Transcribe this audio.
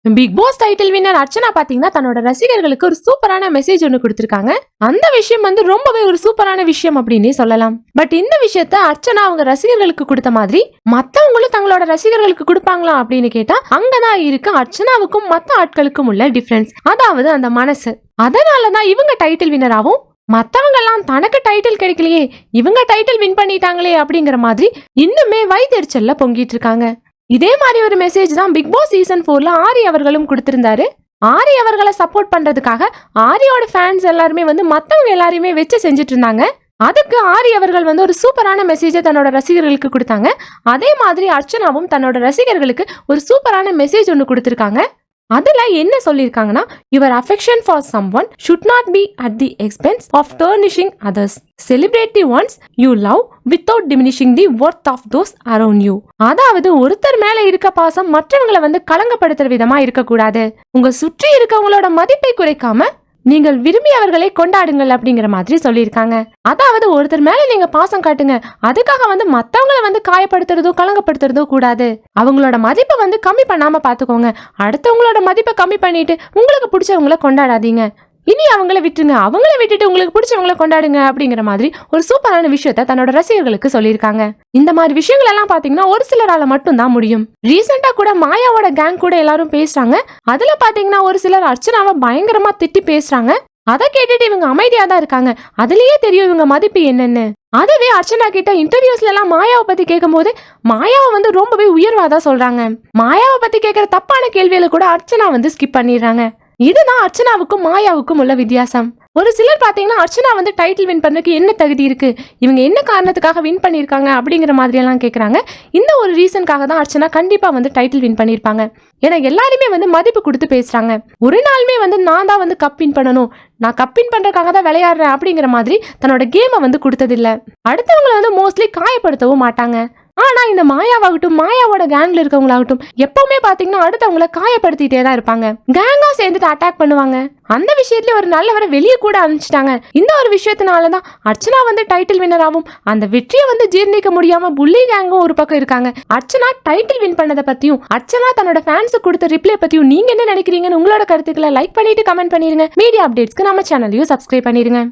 Big Boss title winner Archana பாத்தீங்கன்னா தன்னோட ரசிகர்களுக்கு ஒரு சூப்பரான மெசேஜ் ஒன்னு கொடுத்திருக்காங்க. அந்த விஷயம் வந்து ரொம்பவே ஒரு சூப்பரான விஷயம் அப்படின்னே சொல்லலாம். பட் இந்த விஷயத்த அர்ச்சனா அவங்க ரசிகர்களுக்கு கொடுத்த மாதிரி மத்தவங்களும் தங்களோட ரசிகர்களுக்கு கொடுப்பாங்களா அப்படின்னு கேட்டா அங்கதான் இருக்கு அர்ச்சனாவுக்கும் மத்த ஆட்களுக்கும் உள்ள டிஃபரன்ஸ். அதாவது அந்த மனசு. அதனாலதான் இவங்க டைட்டில் வின்னராகவும் மத்தவங்க எல்லாம் தனக்கு டைட்டில் கிடைக்கலையே இவங்க டைட்டில் வின் பண்ணிட்டாங்களே அப்படிங்கிற மாதிரி இன்னுமே வயித்தெரிச்சல்ல பொங்கிட்டு இருக்காங்க. இதே மாதிரி ஒரு மெசேஜ் தான் பிக் பாஸ் சீசன் 4ல ஆரி அவர்களும் கொடுத்திருந்தாரு. ஆரி அவர்களை சப்போர்ட் பண்றதுக்காக ஆரியோட ஃபேன்ஸ் எல்லாருமே வந்து மத்தவங்க எல்லாரையுமே வச்சு செஞ்சுட்டு இருந்தாங்க. அதுக்கு ஆரி அவர்கள் வந்து ஒரு சூப்பரான மெசேஜை தன்னோட ரசிகர்களுக்கு கொடுத்தாங்க. அதே மாதிரி அர்ச்சனாவும் தன்னோட ரசிகர்களுக்கு ஒரு சூப்பரான மெசேஜ் ஒன்று கொடுத்திருக்காங்க. அதுல என்ன சொல்லிருக்காங்கன்னா, your affection for someone should not be at the expense of tarnishing others. Celebrate the ones you love without diminishing the worth of those around you. அதாவது ஒருத்தர் மேல இருக்க பாசம் மற்றவங்களை வந்து களங்கப்படுத்துற விதமா இருக்கக்கூடாது. உங்க சுற்றி இருக்கவங்களோட மதிப்பை குறைக்காம நீங்கள் விரும்பியவர்களை கொண்டாடுங்கள் அப்படிங்கிற மாதிரி சொல்லியிருக்காங்க. அதாவது ஒருத்தர் மேல நீங்க பாசம் காட்டுங்க, அதுக்காக வந்து மத்தவங்களை வந்து காயப்படுத்துறதோ கலங்கப்படுத்துறதோ கூடாது. அவங்களோட மதிப்பை வந்து கம்மி பண்ணாம பாத்துக்கோங்க. அடுத்தவங்களோட மதிப்பை கம்மி பண்ணிட்டு உங்களுக்கு பிடிச்சவங்கள கொண்டாடாதீங்க. இனி அவங்கள விட்டுருங்க, அவங்கள விட்டுட்டு உங்களுக்கு பிடிச்சவங்கள கொண்டாடுங்க அப்படிங்கிற மாதிரி ஒரு சூப்பரான விஷயத்த தன்னோட ரசிகர்களுக்கு சொல்லியிருக்காங்க. இந்த மாதிரி விஷயங்கள் எல்லாம் பாத்தீங்கன்னா ஒரு சிலரால மட்டும் தான் முடியும். ரீசெண்டா கூட மாயாவோட கேங் கூட எல்லாரும் பேசுறாங்க. அதுல பாத்தீங்கன்னா ஒரு சிலர் அர்ச்சனாவை பயங்கரமா திட்டி பேசுறாங்க. அதை கேட்டுட்டு இவங்க அமைதியா தான் இருக்காங்க. அதுலயே தெரியும் இவங்க மதிப்பு என்னன்னு. அதுவே அர்ச்சனா கிட்ட இன்டர்வியூஸ்ல எல்லாம் மாயாவை பத்தி கேட்கும் போது மாயாவை வந்து ரொம்பவே உயர்வாதான் சொல்றாங்க. மாயாவை பத்தி கேட்கிற தப்பான கேள்வியில கூட அர்ச்சனா வந்து ஸ்கிப் பண்ணிடுறாங்க. இதுதான் அர்ச்சனாவுக்கும் மாயாவுக்கும் உள்ள வித்தியாசம். ஒரு சிலர் பாத்தீங்கன்னா அர்ச்சனா வந்து டைட்டில் வின் பண்றதுக்கு என்ன தகுதி இருக்கு, இவங்க என்ன காரணத்துக்காக வின் பண்ணிருக்காங்க அப்படிங்கிற மாதிரி எல்லாம் கேக்குறாங்க. இந்த ஒரு ரீசனுக்காக தான் அர்ச்சனா கண்டிப்பா வந்து டைட்டில் வின் பண்ணிருப்பாங்க. ஏன்னா எல்லாருமே வந்து மதிப்பு கொடுத்து பேசுறாங்க. ஒரு நாளுமே வந்து நான் தான் வந்து கப் வின் பண்ணணும், நான் கப் வின் பண்றதுக்காக தான் விளையாடுறேன் அப்படிங்கிற மாதிரி தன்னோட கேமை வந்து கொடுத்ததில்ல. அடுத்தவங்களை வந்து மோஸ்ட்லி காயப்படுத்தவும் மாட்டாங்க. ஆனா இந்த மாயாவாகட்டும் மாயாவோட கேங்ல இருக்கவங்களாகட்டும் எப்பவுமே பாத்தீங்கன்னா அடுத்தவங்கள காயப்படுத்திட்டே தான் இருப்பாங்க. கேங்கா சேர்ந்துட்டு அட்டாக் பண்ணுவாங்க. அந்த விஷயத்துல ஒரு நல்லவரை வெளியே கூட அனுப்பிச்சிட்டாங்க. இந்த ஒரு விஷயத்தினாலதான் அர்ச்சனா வந்து டைட்டில் வின்னர் ஆகும். அந்த வெற்றியை வந்து ஜீர்ணிக்க முடியாம புள்ளி கேங்கும் ஒரு பக்கம் இருக்காங்க. அர்ச்சனா டைட்டில் வின் பண்ணதை பத்தியும் அர்ச்சனா தன்னோட ஃபேன்ஸுக்கு கொடுத்த ரிப்ளை பத்தியும் நீங்க என்ன நினைக்கிறீங்கன்னு உங்களோட கருத்துக்களை லைக் பண்ணிட்டு கமெண்ட் பண்ணிருங்க. மீடியா அப்டேட்ஸ்க்கு நம்ம சேனலையும் சப்ஸ்கிரைப் பண்ணிருங்க.